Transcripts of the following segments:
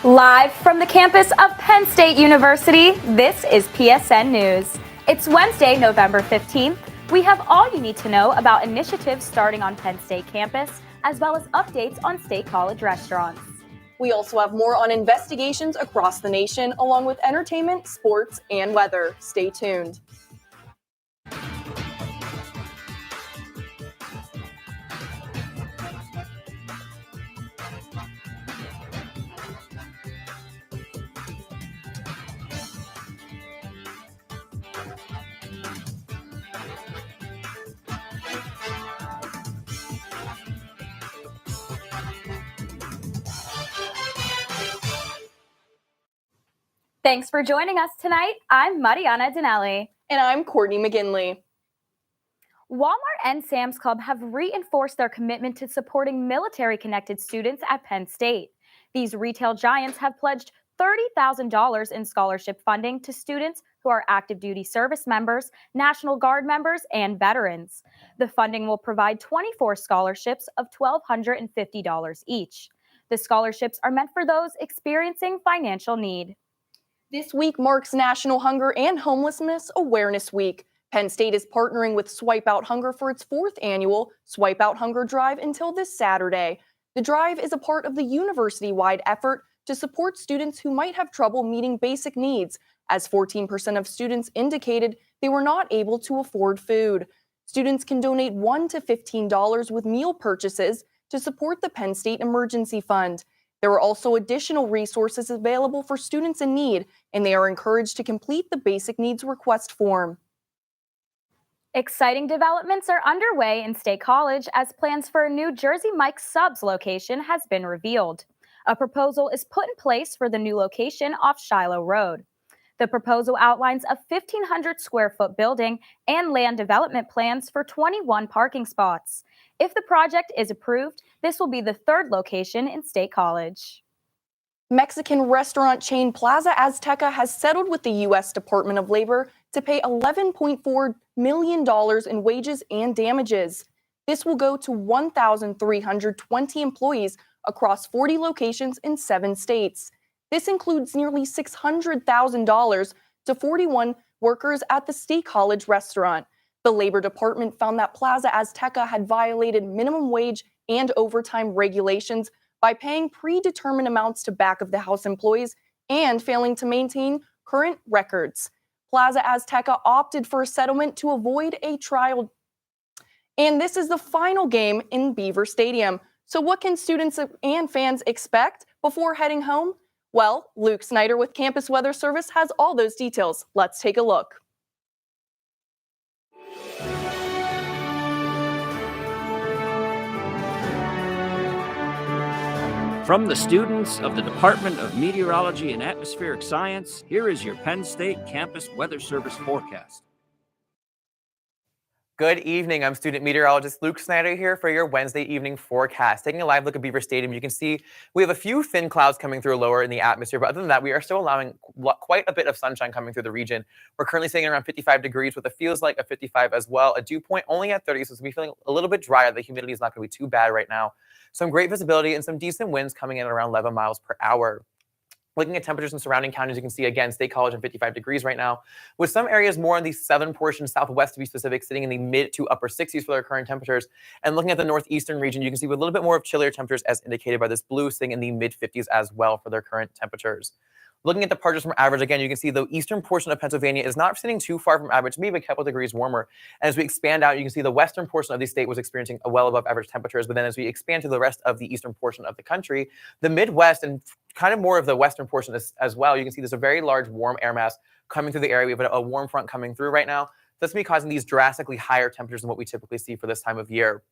Live from the campus of Penn State University, this is PSN News. It's Wednesday, November 15th. We have all you need to know about initiatives starting on Penn State campus, as well as updates on State College restaurants. We also have more on investigations across the nation, along with entertainment, sports, and weather. Stay tuned. Thanks for joining us tonight. I'm Marianna Daniele. And I'm Courtney McGinley. Walmart and Sam's Club have reinforced their commitment to supporting military-connected students at Penn State. These retail giants have pledged $30,000 in scholarship funding to students who are active duty service members, National Guard members, and veterans. The funding will provide 24 scholarships of $1,250 each. The scholarships are meant for those experiencing financial need. This week marks National Hunger and Homelessness Awareness Week. Penn State is partnering with Swipe Out Hunger for its 4th annual Swipe Out Hunger Drive until this Saturday. The drive is a part of the university-wide effort to support students who might have trouble meeting basic needs, as 14% of students indicated they were not able to afford food. Students can donate $1 to $15 with meal purchases to support the Penn State Emergency Fund. There are also additional resources available for students in need, and they are encouraged to complete the basic needs request form. Exciting developments are underway in State College as plans for a new Jersey Mike's Subs location has been revealed. A proposal is put in place for the new location off Shiloh Road. The proposal outlines a 1,500 square foot building and land development plans for 21 parking spots. If the project is approved, this will be the 3rd location in State College. Mexican restaurant chain Plaza Azteca has settled with the U.S. Department of Labor to pay $11.4 million in wages and damages. This will go to 1,320 employees across 40 locations in 7 states. This includes nearly $600,000 to 41 workers at the State College restaurant. The Labor Department found that Plaza Azteca had violated minimum wage and overtime regulations by paying predetermined amounts to back-of-the-house employees and failing to maintain current records. Plaza Azteca opted for a settlement to avoid a trial. And this is the final game in Beaver Stadium. So what can students and fans expect before heading home? Well, Luke Snyder with Campus Weather Service has all those details. Let's take a look. From the students of the Department of Meteorology and Atmospheric Science, here is your Penn State Campus Weather Service forecast. Good evening. I'm student meteorologist Luke Snyder here for your Wednesday evening forecast. Taking a live look at Beaver Stadium, you can see we have a few thin clouds coming through lower in the atmosphere, but other than that, we are still allowing quite a bit of sunshine coming through the region. We're currently sitting around 55 degrees with a feels like a 55 as well. A dew point only at 30, so it's going to be feeling a little bit drier. The humidity is not going to be too bad right now. Some great visibility and some decent winds coming in at around 11 miles per hour. Looking at temperatures in surrounding counties, you can see, again, State College at 55 degrees right now, with some areas more in the southern portion, southwest to be specific, sitting in the mid to upper 60s for their current temperatures. And looking at the northeastern region, you can see with a little bit more of chillier temperatures as indicated by this blue, sitting in the mid 50s as well for their current temperatures. Looking at departures from average, again, you can see the eastern portion of Pennsylvania is not sitting too far from average, maybe a couple degrees warmer. And as we expand out, you can see the western portion of the state was experiencing a well above average temperatures. But then as we expand to the rest of the eastern portion of the country, the Midwest and kind of more of the western portion as well, you can see there's a very large warm air mass coming through the area. We have a warm front coming through right now. That's going to be causing these drastically higher temperatures than what we typically see for this time of year.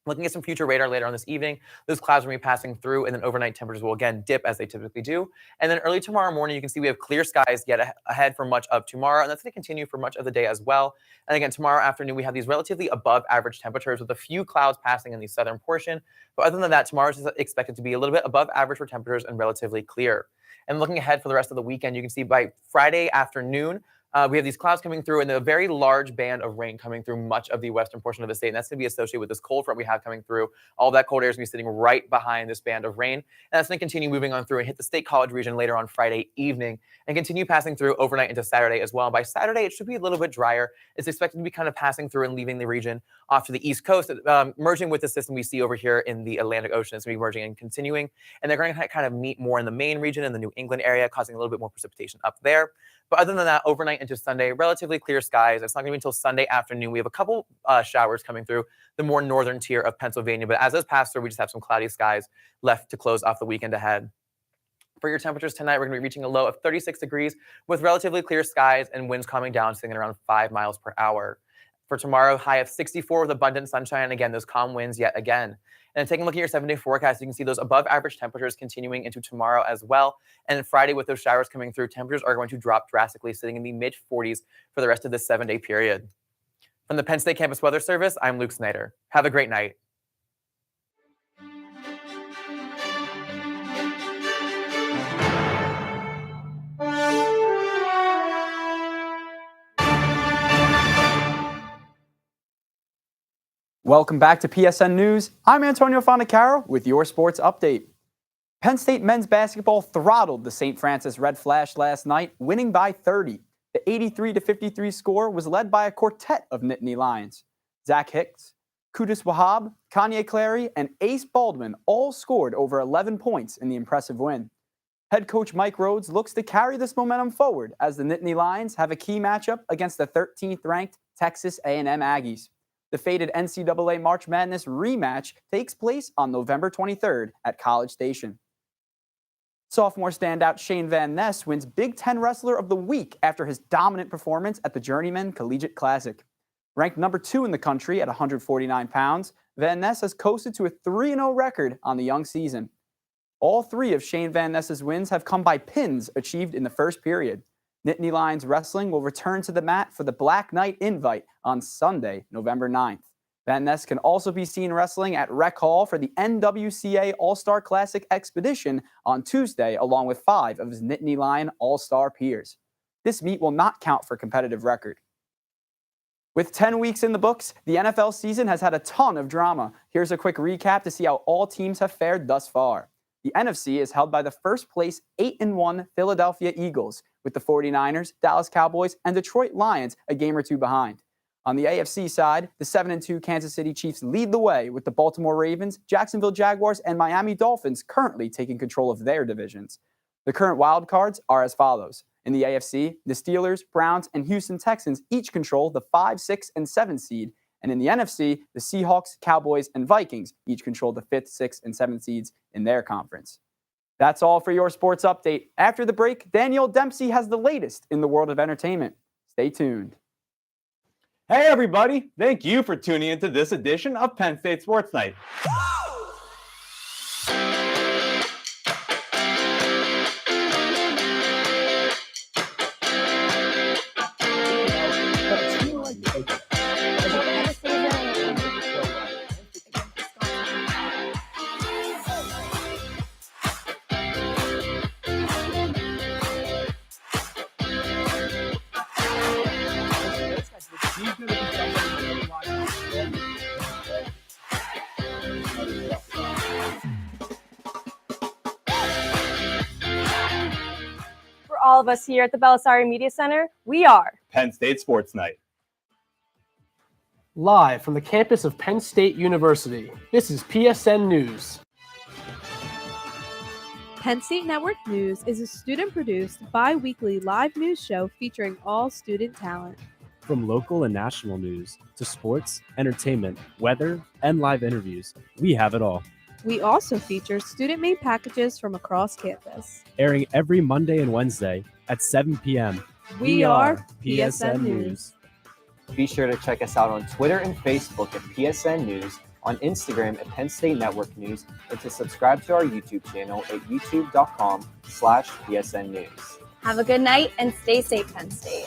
Looking at some future radar later on this evening, those clouds will be passing through, and then overnight temperatures will again dip as they typically do. And then early tomorrow morning, you can see we have clear skies yet ahead for much of tomorrow, and that's going to continue for much of the day as well. And again, tomorrow afternoon, we have these relatively above average temperatures with a few clouds passing in the southern portion. But other than that, tomorrow is expected to be a little bit above average for temperatures and relatively clear. And looking ahead for the rest of the weekend, you can see by Friday afternoon, We have these clouds coming through and a very large band of rain coming through much of the western portion of the state. And that's going to be associated with this cold front we have coming through. All that cold air is going to be sitting right behind this band of rain. And that's going to continue moving on through and hit the State College region later on Friday evening and continue passing through overnight into Saturday as well. And by Saturday, it should be a little bit drier. It's expected to be kind of passing through and leaving the region off to the east coast, merging with the system we see over here in the Atlantic Ocean. It's going to be merging and continuing. And they're going to kind of meet more in the Maine region and the New England area, causing a little bit more precipitation up there. But other than that, overnight into Sunday, relatively clear skies. It's not going to be until Sunday afternoon. We have a couple showers coming through the more northern tier of Pennsylvania. But as those pass through, we just have some cloudy skies left to close off the weekend ahead. For your temperatures tonight, we're going to be reaching a low of 36 degrees with relatively clear skies and winds calming down, sitting at around 5 miles per hour. For tomorrow, high of 64 with abundant sunshine. And again, those calm winds yet again. And taking a look at your 7-day forecast, you can see those above average temperatures continuing into tomorrow as well. And then Friday, with those showers coming through, temperatures are going to drop drastically, sitting in the mid-40s for the rest of this 7-day period. From the Penn State Campus Weather Service, I'm Luke Snyder. Have a great night. Welcome back to PSN News. I'm Antonio Fontecaro with your sports update. Penn State men's basketball throttled the St. Francis Red Flash last night, winning by 30. The 83-53 score was led by a quartet of Nittany Lions. Zach Hicks, Qudus Wahab, Kanye Clary, and Ace Baldwin all scored over 11 points in the impressive win. Head coach Mike Rhodes looks to carry this momentum forward as the Nittany Lions have a key matchup against the 13th-ranked Texas A&M Aggies. The fated NCAA March Madness rematch takes place on November 23rd at College Station. Sophomore standout Shane Van Ness wins Big Ten Wrestler of the Week after his dominant performance at the Journeyman Collegiate Classic. Ranked number 2 in the country at 149 pounds, Van Ness has coasted to a 3-0 record on the young season. All 3 of Shane Van Ness's wins have come by pins achieved in the first period. Nittany Lions Wrestling will return to the mat for the Black Knight Invite on Sunday, November 9th. Van Ness can also be seen wrestling at Rec Hall for the NWCA All-Star Classic Expedition on Tuesday, along with 5 of his Nittany Lion All-Star peers. This meet will not count for competitive record. With 10 weeks in the books, the NFL season has had a ton of drama. Here's a quick recap to see how all teams have fared thus far. The NFC is held by the first-place 8-1 Philadelphia Eagles, with the 49ers, Dallas Cowboys, and Detroit Lions a game or 2 behind. On the AFC side, the 7-2 Kansas City Chiefs lead the way, with the Baltimore Ravens, Jacksonville Jaguars, and Miami Dolphins currently taking control of their divisions. The current wild cards are as follows. In the AFC, the Steelers, Browns, and Houston Texans each control the 5, 6, and 7 seed. And in the NFC, the Seahawks, Cowboys, and Vikings each control the 5th, 6th, and 7th seeds in their conference. That's all for your sports update. After the break, Danielle Dempsey has the latest in the world of entertainment. Stay tuned. Hey everybody, thank you for tuning into this edition of Penn State Sports Night. All of us here at the Belisari Media Center, we are Penn State Sports Night. Live from the campus of Penn State University, this is PSN News. Penn State Network News is a student-produced, bi-weekly live news show featuring all student talent. From local and national news to sports, entertainment, weather, and live interviews, we have it all. We also feature student-made packages from across campus. Airing every Monday and Wednesday at 7 p.m. We are PSN News. Be sure to check us out on Twitter and Facebook at PSN News, on Instagram at Penn State Network News, and to subscribe to our YouTube channel at youtube.com/PSN News. Have a good night and stay safe, Penn State.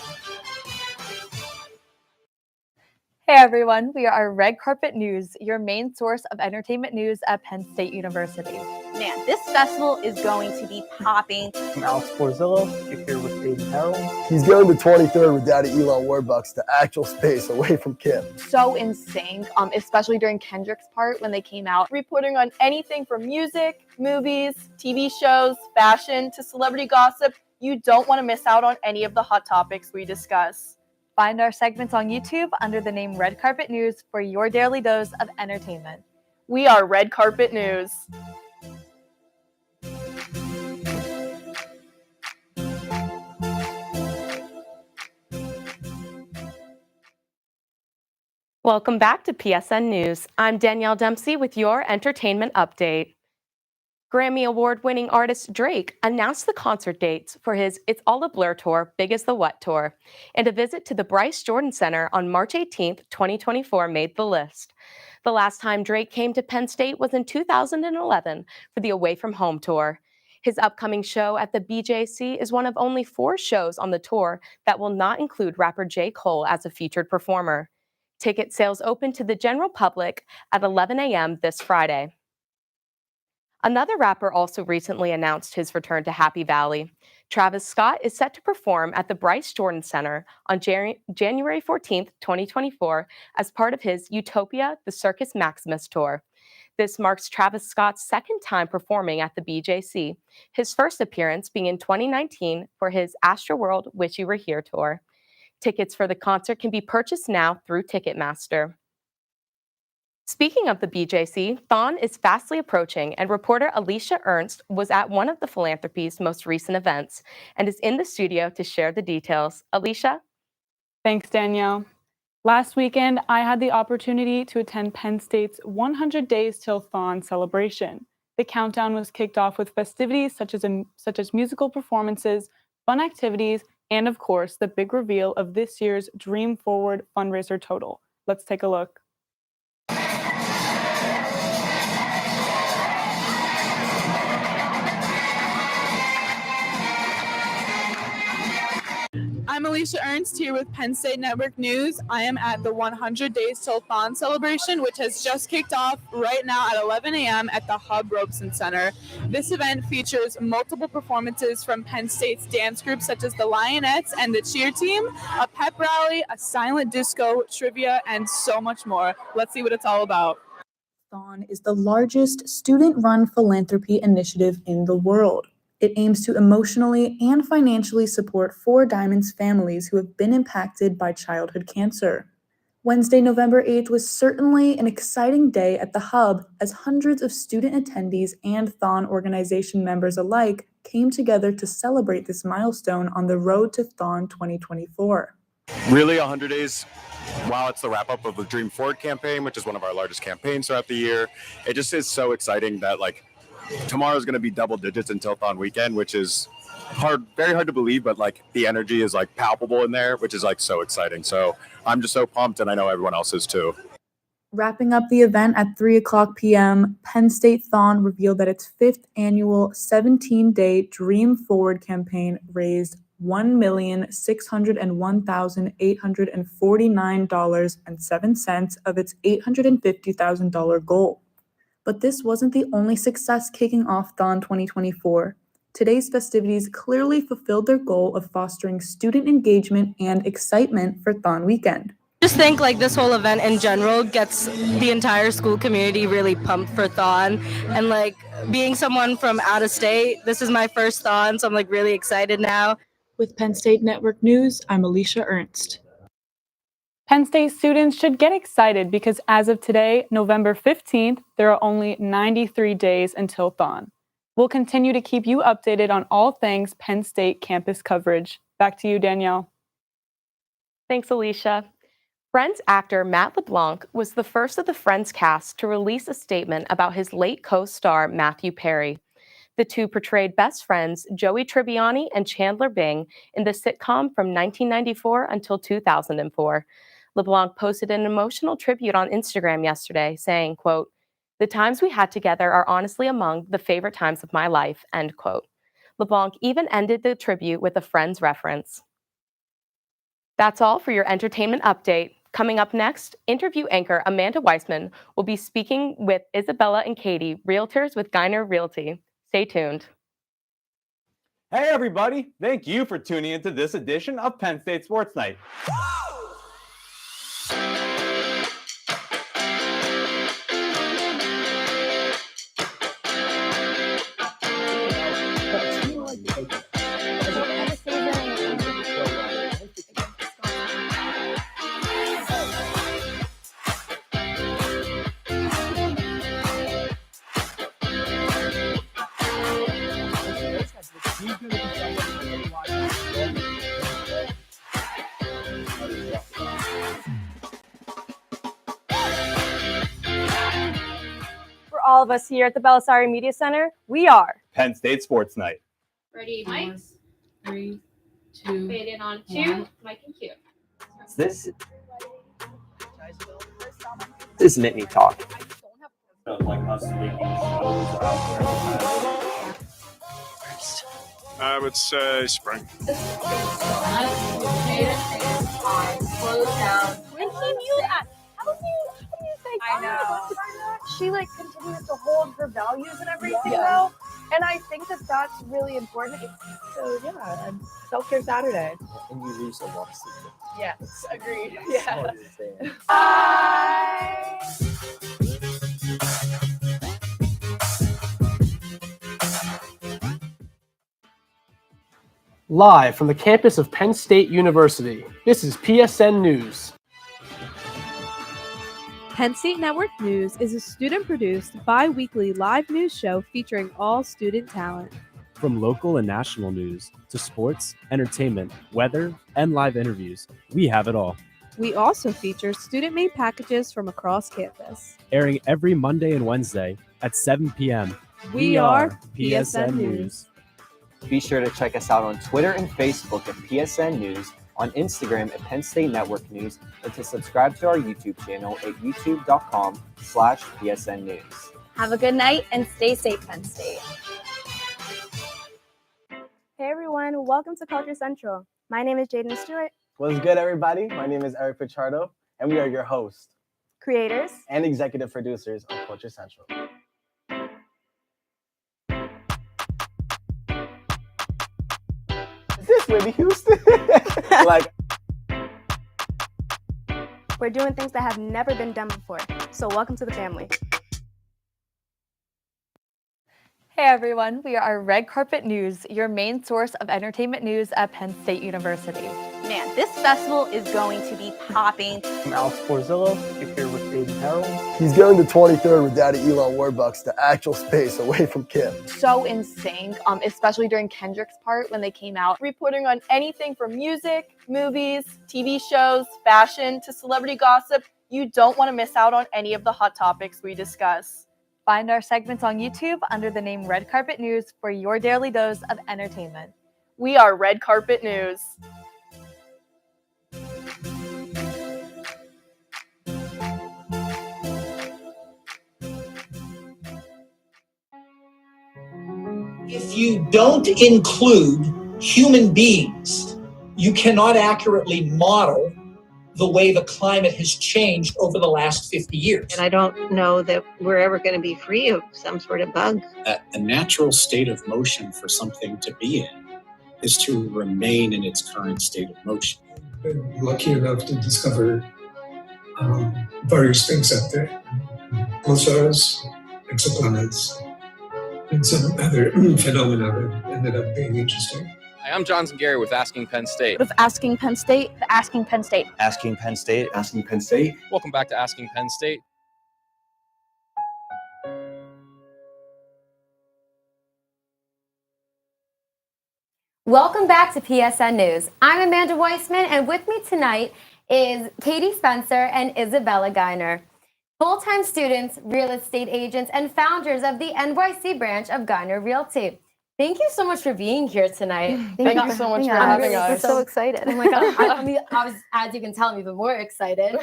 Hey everyone, we are Red Carpet News, your main source of entertainment news at Penn State University. Man, this festival is going to be popping. I'm Alex Porzillo, here with Aiden Harold. He's going to 23rd with Daddy Elon Warbucks to actual space away from Kim. So in sync, especially during Kendrick's part when they came out, reporting on anything from music, movies, TV shows, fashion, to celebrity gossip. You don't want to miss out on any of the hot topics we discuss. Find our segments on YouTube under the name Red Carpet News for your daily dose of entertainment. We are Red Carpet News. Welcome back to PSN News. I'm Danielle Dempsey with your entertainment update. Grammy Award-winning artist Drake announced the concert dates for his It's All a Blur tour, Big as the What tour, and a visit to the Bryce Jordan Center on March 18th, 2024 made the list. The last time Drake came to Penn State was in 2011 for the Away From Home tour. His upcoming show at the BJC is one of only 4 shows on the tour that will not include rapper J. Cole as a featured performer. Ticket sales open to the general public at 11 a.m. this Friday. Another rapper also recently announced his return to Happy Valley. Travis Scott is set to perform at the Bryce Jordan Center on January 14th, 2024, as part of his Utopia, the Circus Maximus tour. This marks Travis Scott's second time performing at the BJC, his first appearance being in 2019 for his Astroworld Wish You Were Here tour. Tickets for the concert can be purchased now through Ticketmaster. Speaking of the BJC, Thon is fastly approaching, and reporter Alicia Ernst was at one of the philanthropy's most recent events and is in the studio to share the details. Alicia? Thanks, Danielle. Last weekend, I had the opportunity to attend Penn State's 100 Days Till Thon celebration. The countdown was kicked off with festivities such as musical performances, fun activities, and of course, the big reveal of this year's Dream Forward fundraiser total. Let's take a look. I'm Alicia Ernst here with Penn State Network News. I am at the 100 Days Till Thon celebration, which has just kicked off right now at 11 a.m. at the Hub Robeson Center. This event features multiple performances from Penn State's dance groups such as the Lionettes and the Cheer Team, a pep rally, a silent disco, trivia, and so much more. Let's see what it's all about. Thon is the largest student-run philanthropy initiative in the world. It aims to emotionally and financially support 4 Diamonds families who have been impacted by childhood cancer. Wednesday, November 8th was certainly an exciting day at the Hub as hundreds of student attendees and Thon organization members alike came together to celebrate this milestone on the road to Thon 2024. Really, 100 days, while it's the wrap-up of the Dream Forward campaign, which is one of our largest campaigns throughout the year, it just is so exciting that, tomorrow is going to be double digits until Thon weekend, which is very hard to believe, but the energy is palpable in there, which is so exciting. So I'm just so pumped, and I know everyone else is too. Wrapping up the event at 3:00 p.m., Penn State Thon revealed that its 5th annual 17-day Dream Forward campaign raised $1,601,849.07 of its $850,000 goal. But this wasn't the only success kicking off Thon 2024. Today's festivities clearly fulfilled their goal of fostering student engagement and excitement for Thon weekend. Just think this whole event in general gets the entire school community really pumped for Thon. And being someone from out of state, this is my first Thon, so I'm really excited now. With Penn State Network News, I'm Alicia Ernst. Penn State students should get excited because as of today, November 15th, there are only 93 days until Thon. We'll continue to keep you updated on all things Penn State campus coverage. Back to you, Danielle. Thanks, Alicia. Friends actor Matt LeBlanc was the first of the Friends cast to release a statement about his late co-star Matthew Perry. The two portrayed best friends Joey Tribbiani and Chandler Bing in the sitcom from 1994 until 2004. LeBlanc posted an emotional tribute on Instagram yesterday saying, quote, "The times we had together are honestly among the favorite times of my life," end quote. LeBlanc even ended the tribute with a Friends reference. That's all for your entertainment update. Coming up next, interview anchor Amanda Weissman will be speaking with Isabella and Katie, realtors with Geiner Realty. Stay tuned. Hey, everybody. Thank you for tuning into this edition of Penn State Sports Night. For all of us here at the Belisari Media Center, we are Penn State Sports Night. Ready, mics? 3, 2, fade in on 2, mic and cue. This is Mitney Talk. I would say spring. Slow down. And he knew that. How do you think? I know. She like continues to hold her values and everything though. And I think that that's really important. So yeah, and self-care Saturday. And you lose a lot of sleep. Yes, agreed. Yeah. Live from the campus of Penn State University, this is PSN News. Penn State Network News is a student-produced, bi-weekly live news show featuring all student talent. From local and national news to sports, entertainment, weather, and live interviews, we have it all. We also feature student-made packages from across campus. Airing every Monday and Wednesday at 7 p.m. We are PSN News. Be sure to check us out on Twitter and Facebook at PSN News, on Instagram at Penn State Network News, and to subscribe to our YouTube channel at youtube.com/PSN News. Have a good night and stay safe, Penn State. Hey everyone, welcome to Culture Central. My name is Jaden Stewart, What's good, everybody? My name is Eric Pichardo, and we are your hosts creators and executive producers of Culture Central. Is this Whitney Houston? Like, We're doing things that have never been done before, so welcome to the family. Hey everyone, we are Red Carpet News, your main source of entertainment news at Penn State University. Man, this festival is going to be popping. I'm Alex Porzillo. You're here with Aiden Harold. He's going to 23rd with Daddy Elon Warbucks to actual space away from Kim. So insane, especially during Kendrick's part when they came out. Reporting on anything from music, movies, TV shows, fashion, to celebrity gossip. You don't want to miss out on any of the hot topics we discuss. Find our segments on YouTube under the name Red Carpet News for your daily dose of entertainment. We are Red Carpet News. If you don't include human beings, you cannot accurately model the way the climate has changed over the last 50 years. And I don't know that we're ever going to be free of some sort of bug. A natural state of motion for something to be in is to remain in its current state of motion. Been lucky enough to discover various things out there. Pulsars, exoplanets, and some other phenomena that ended up being interesting. Hi, I'm Johnson Gary with Asking Penn State. With Asking Penn State, the Asking Penn State. Asking Penn State. Asking Penn State. Welcome back to Asking Penn State. Welcome back to PSN News. I'm Amanda Weissman, and with me tonight is Katie Spencer and Isabella Geiner, full-time students, real estate agents, and founders of the NYC branch of Geiner Realty. Thank you so much for being here tonight. Thank you so much for having us. We're so excited. Oh my God. I was, as you can tell, I'm even more excited.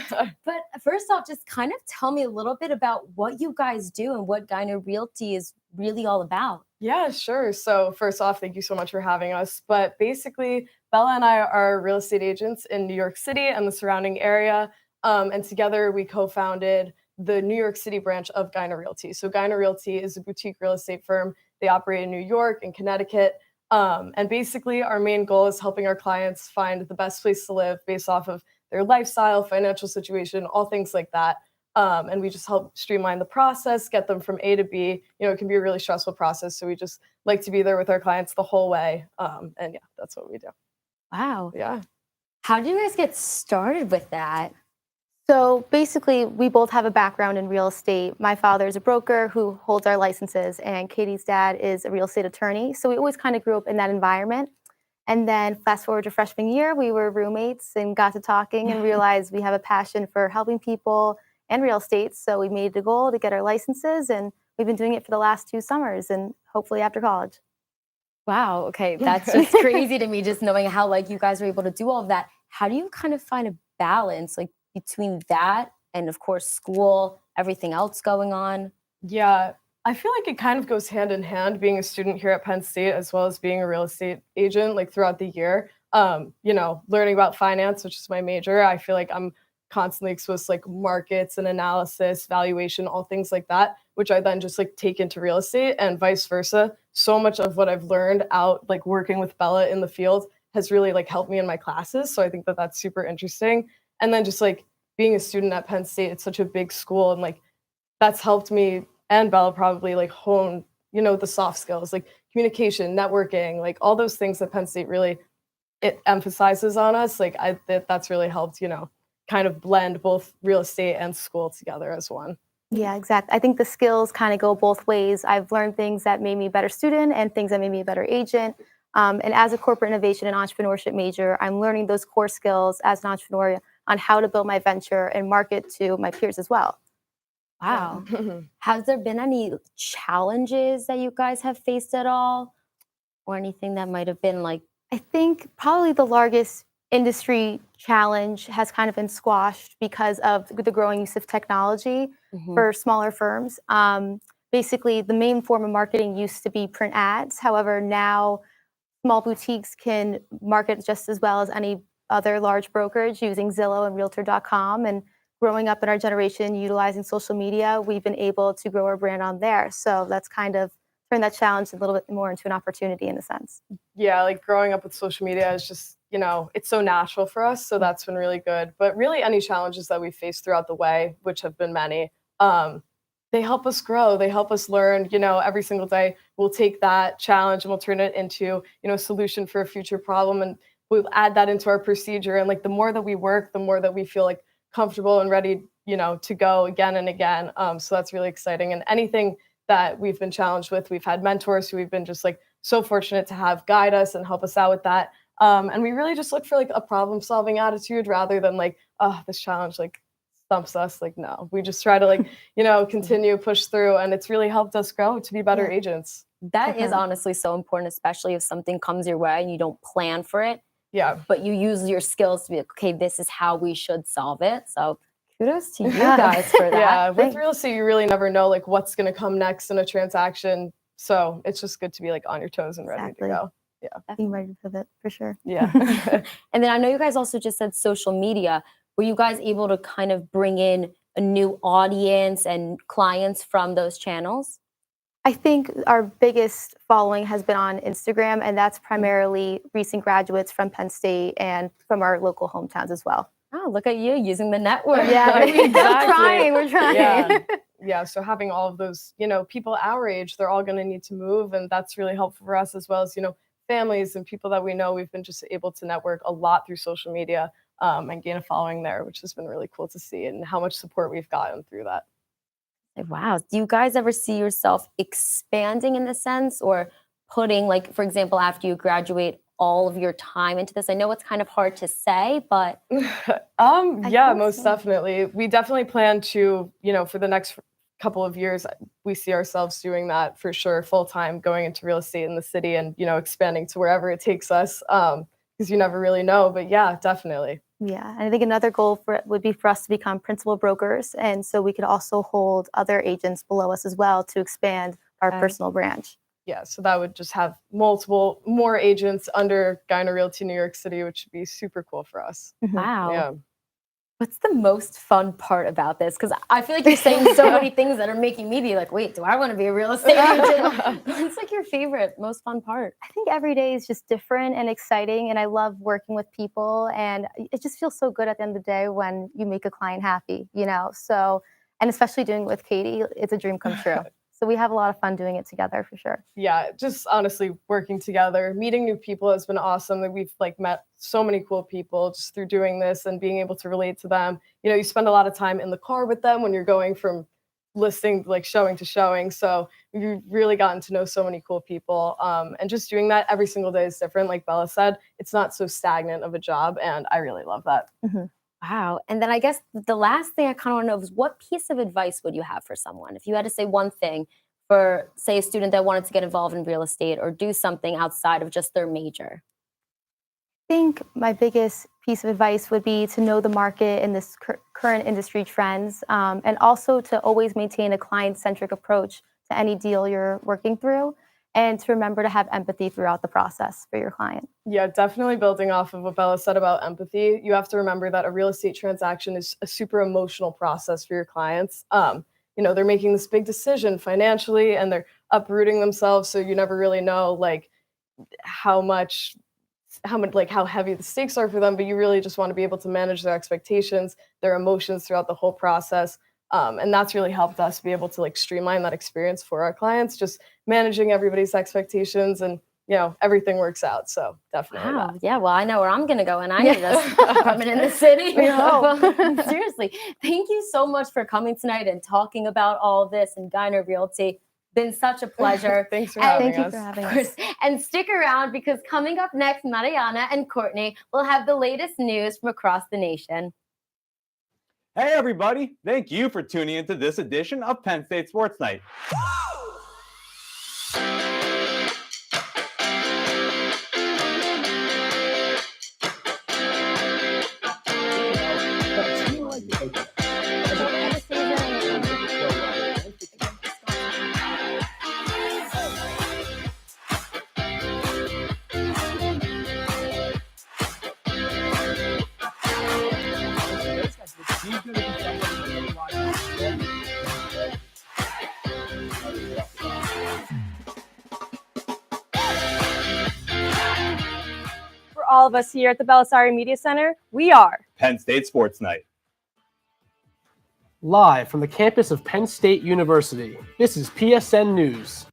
But first off, just kind of tell me a little bit about what you guys do and what Geiner Realty is really all about. Yeah, sure. So first off, thank you so much for having us. But basically, Bella and I are real estate agents in New York City and the surrounding area. And together we co-founded the New York City branch of Geiner Realty. So Geiner Realty is a boutique real estate firm. They operate in New York and Connecticut. And basically our main goal is helping our clients find the best place to live based off of their lifestyle, financial situation, all things like that. And we just help streamline the process, get them from A to B. You know, it can be a really stressful process. So we just like to be there with our clients the whole way. And yeah, that's what we do. Wow. Yeah. How did you guys get started with that? So basically, we both have a background in real estate. My father is a broker who holds our licenses, and Katie's dad is a real estate attorney. So we always kind of grew up in that environment. And then fast forward to freshman year, we were roommates and got to talking and realized we have a passion for helping people and real estate. So we made it a goal to get our licenses, and we've been doing it for the last 2 summers and hopefully after college. Wow. Okay. That's just crazy to me, just knowing how like you guys were able to do all of that. How do you kind of find a balance like between that and of course school, everything else going on? Yeah, I feel like it kind of goes hand in hand being a student here at Penn State as well as being a real estate agent like throughout the year. You know, learning about finance, which is my major, I feel like I'm constantly exposed to like markets and analysis, valuation, all things like that, which I then just like take into real estate and vice versa. So much of what I've learned out like working with Bella in the field has really like helped me in my classes. So I think that that's super interesting. And then just like being a student at Penn State, it's such a big school, and like that's helped me and Bella probably like hone, you know, the soft skills like communication, networking, like all those things that Penn State really it emphasizes on us. Like that's really helped, you know, kind of blend both real estate and school together as one. Yeah, exactly. I think the skills kind of go both ways. I've learned things that made me a better student and things that made me a better agent. And as a corporate innovation and entrepreneurship major, I'm learning those core skills as an entrepreneur on how to build my venture and market to my peers as well. Wow. Has there been any challenges that you guys have faced at all? Or anything that might have been like? I think probably the largest industry challenge has kind of been squashed because of the growing use of technology for smaller firms. Basically, the main form of marketing used to be print ads. However, now small boutiques can market just as well as any other large brokerage using Zillow and Realtor.com. And growing up in our generation utilizing social media, we've been able to grow our brand on there. So that's kind of turned that challenge a little bit more into an opportunity in a sense. Yeah, like growing up with social media is just, you know, it's so natural for us. So that's been really good. But really any challenges that we faced throughout the way, which have been many, they help us grow. They help us learn, you know, every single day we'll take that challenge and we'll turn it into, you know, a solution for a future problem. And we'll add that into our procedure. And like the more that we work, the more that we feel like comfortable and ready, you know, to go again and again. So that's really exciting. And anything that we've been challenged with, we've had mentors who we've been just like so fortunate to have guide us and help us out with that. And we really just look for like a problem solving attitude rather than like, oh, this challenge like stumps us. Like, no, we just try to like, you know, continue, push through. And it's really helped us grow to be better agents. That is honestly so important, especially if something comes your way and you don't plan for it. Yeah. But you use your skills to be like, okay, this is how we should solve it. So kudos to you guys for that. Yeah, with real estate, you really never know like what's going to come next in a transaction. So it's just good to be like on your toes and ready to go. Yeah. Being ready to pivot for sure. Yeah. And then I know you guys also just said social media. Were you guys able to kind of bring in a new audience and clients from those channels? I think our biggest following has been on Instagram, and that's primarily recent graduates from Penn State and from our local hometowns as well. Oh, look at you using the network. Yeah, Exactly. we're trying. Yeah. Yeah. So having all of those, you know, people our age, they're all going to need to move. And that's really helpful for us as well as, you know, families and people that we know. We've been just able to network a lot through social media and gain a following there, which has been really cool to see and how much support we've gotten through that. Wow. Do you guys ever see yourself expanding in the sense or putting, like, for example, after you graduate, all of your time into this? I know it's kind of hard to say, but yeah, most definitely. We definitely plan to, you know, for the next couple of years, we see ourselves doing that for sure, full time, going into real estate in the city and, you know, expanding to wherever it takes us, because you never really know. But yeah, definitely. Yeah, and I think another goal would be for us to become principal brokers, and so we could also hold other agents below us as well to expand our personal branch. Yeah, so that would just have more agents under Geiner Realty New York City, which would be super cool for us. Wow. Yeah. What's the most fun part about this? Because I feel like you're saying so many things that are making me be like, wait, do I want to be a real estate agent? What's like your favorite, most fun part? I think every day is just different and exciting, and I love working with people, and it just feels so good at the end of the day when you make a client happy, you know? So, and especially doing it with Katie, it's a dream come true. So we have a lot of fun doing it together for sure. Yeah, just honestly working together, meeting new people has been awesome. That we've like met so many cool people just through doing this and being able to relate to them. You know, you spend a lot of time in the car with them when you're going from listing, like showing to showing. So we've really gotten to know so many cool people. And just doing that every single day is different. Like Bella said, it's not so stagnant of a job. And I really love that. Wow. And then I guess the last thing I kind of want to know is what piece of advice would you have for someone? If you had to say one thing for, say, a student that wanted to get involved in real estate or do something outside of just their major? I think my biggest piece of advice would be to know the market and this current industry trends, and also to always maintain a client-centric approach to any deal you're working through, and to remember to have empathy throughout the process for your client. Yeah, definitely building off of what Bella said about empathy. You have to remember that a real estate transaction is a super emotional process for your clients. You know, they're making this big decision financially and they're uprooting themselves. So you never really know like how heavy the stakes are for them, but you really just want to be able to manage their expectations, their emotions throughout the whole process. And that's really helped us be able to like streamline that experience for our clients, just managing everybody's expectations, and you know, everything works out. So definitely. Wow. Yeah, well, I know where I'm going to go, and I need a apartment in the city. Well, seriously, thank you so much for coming tonight and talking about all this and Geiner Realty. Been such a pleasure. Thanks for having us. Thank you for having us. And stick around because coming up next, Marianna and Courtney will have the latest news from across the nation. Hey, everybody. Thank you for tuning into this edition of Penn State Sports Night. For all of us here at the Belisari Media Center, we are Penn State Sports Night. Live from the campus of Penn State University, this is PSN News.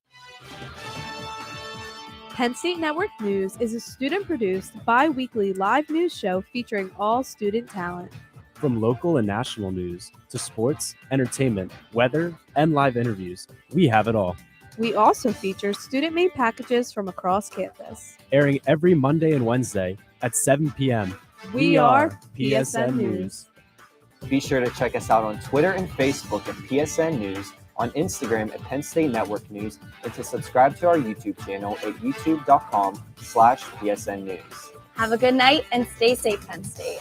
Penn State Network News is a student-produced, bi-weekly live news show featuring all student talent. From local and national news to sports, entertainment, weather, and live interviews, we have it all. We also feature student-made packages from across campus. Airing every Monday and Wednesday at 7 p.m. We are PSN News. Be sure to check us out on Twitter and Facebook at PSN News, on Instagram at Penn State Network News, and to subscribe to our YouTube channel at youtube.com/PSN News. Have a good night and stay safe, Penn State.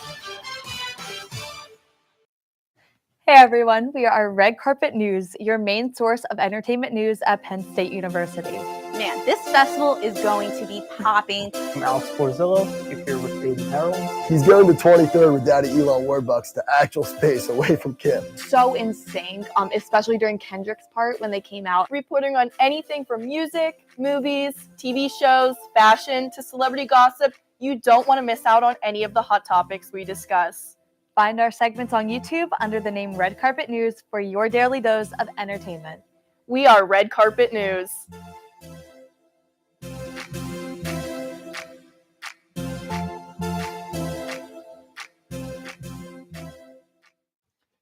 Hey everyone, we are Red Carpet News, your main source of entertainment news at Penn State University. Man, this festival is going to be popping. I'm Alex Porzillo. You're here with Baby Harold. He's going to 23rd with Daddy Elon Warbucks to actual space away from Kim. So insane, especially during Kendrick's part when they came out, reporting on anything from music, movies, TV shows, fashion, to celebrity gossip. You don't want to miss out on any of the hot topics we discuss. Find our segments on YouTube under the name Red Carpet News for your daily dose of entertainment. We are Red Carpet News.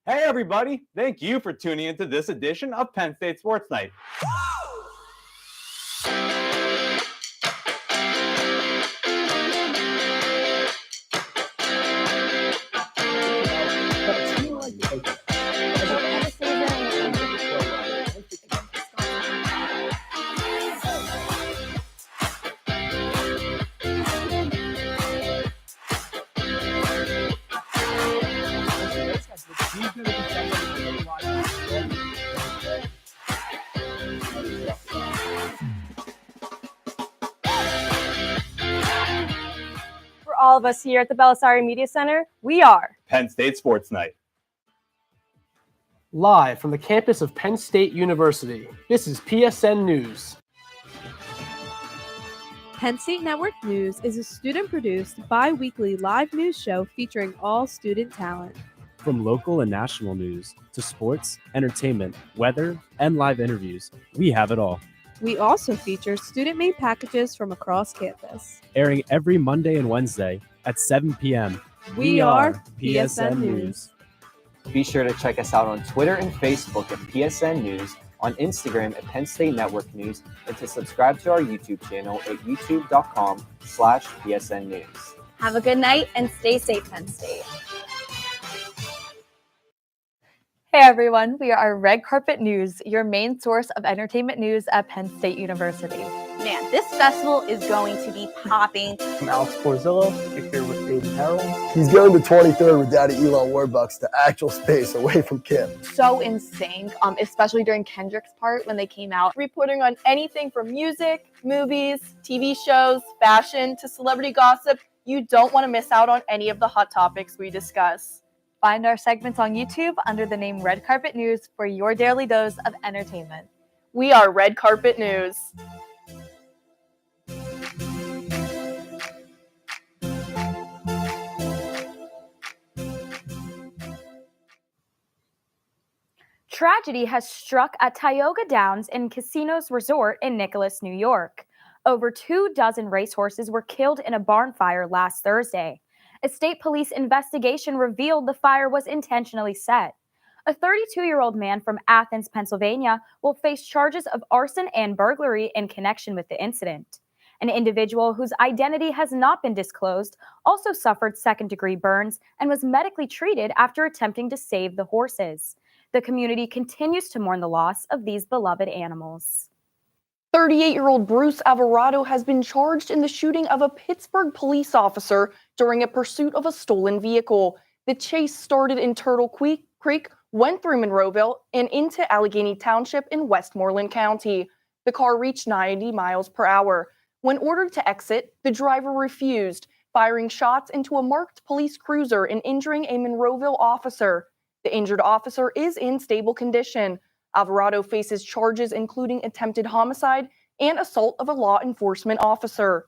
Hey, everybody. Thank you for tuning into this edition of Penn State Sports Night. for all of us here at the Belisari Media Center, we are Penn State Sports Night. Live from the campus of Penn State University, this is PSN News. Penn State Network News is a student-produced bi-weekly live news show featuring all student talent. From local and national news to sports, entertainment, weather, and live interviews, we have it all. We also feature student-made packages from across campus. Airing every Monday and Wednesday at 7 p.m. We are PSN News. Be sure to check us out on Twitter and Facebook at PSN News, on Instagram at Penn State Network News, and to subscribe to our YouTube channel at youtube.com/PSN News. Have a good night and stay safe, Penn State. Hey everyone, we are Red Carpet News, your main source of entertainment news at Penn State University. Man, this festival is going to be popping. I'm Alex Porzillo, here with Aiden Harold. He's going to 23rd with Daddy Elon Warbucks to actual space away from Kim. So insane, especially during Kendrick's part when they came out, reporting on anything from music, movies, TV shows, fashion, to celebrity gossip. You don't want to miss out on any of the hot topics we discuss. Find our segments on YouTube under the name Red Carpet News for your daily dose of entertainment. We are Red Carpet News. Tragedy has struck at Tioga Downs and Casinos Resort in Nicholas, New York. Over 24 racehorses were killed in a barn fire last Thursday. A state police investigation revealed the fire was intentionally set. A 32-year-old man from Athens, Pennsylvania, will face charges of arson and burglary in connection with the incident. An individual whose identity has not been disclosed also suffered second-degree burns and was medically treated after attempting to save the horses. The community continues to mourn the loss of these beloved animals. 38-year-old Bruce Alvarado has been charged in the shooting of a Pittsburgh police officer during a pursuit of a stolen vehicle. The chase started in Turtle Creek, went through Monroeville, and into Allegheny Township in Westmoreland County. The car reached 90 miles per hour. When ordered to exit, the driver refused, firing shots into a marked police cruiser and injuring a Monroeville officer. The injured officer is in stable condition. Alvarado faces charges including attempted homicide and assault of a law enforcement officer.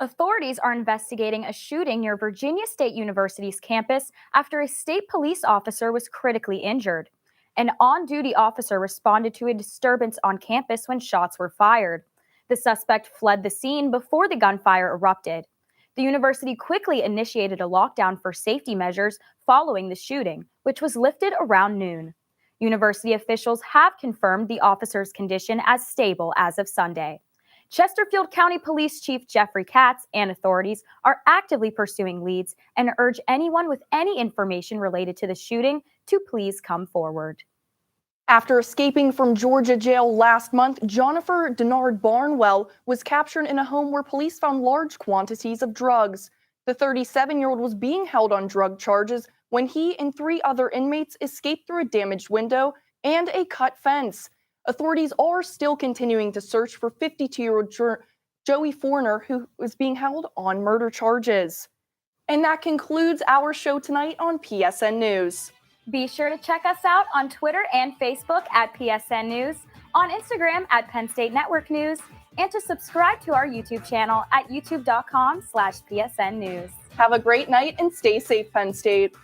Authorities are investigating a shooting near Virginia State University's campus after a state police officer was critically injured. An on-duty officer responded to a disturbance on campus when shots were fired. The suspect fled the scene before the gunfire erupted. The university quickly initiated a lockdown for safety measures following the shooting, which was lifted around noon. University officials have confirmed the officer's condition as stable as of Sunday. Chesterfield County Police Chief Jeffrey Katz and authorities are actively pursuing leads and urge anyone with any information related to the shooting to please come forward. After escaping from Georgia jail last month, Jennifer Denard Barnwell was captured in a home where police found large quantities of drugs. The 37-year-old was being held on drug charges when he and 3 other inmates escaped through a damaged window and a cut fence. Authorities are still continuing to search for 52-year-old Joey Forner, who is being held on murder charges. And that concludes our show tonight on PSN News. Be sure to check us out on Twitter and Facebook at PSN News, on Instagram at Penn State Network News, and to subscribe to our YouTube channel at youtube.com/PSN News. Have a great night and stay safe, Penn State.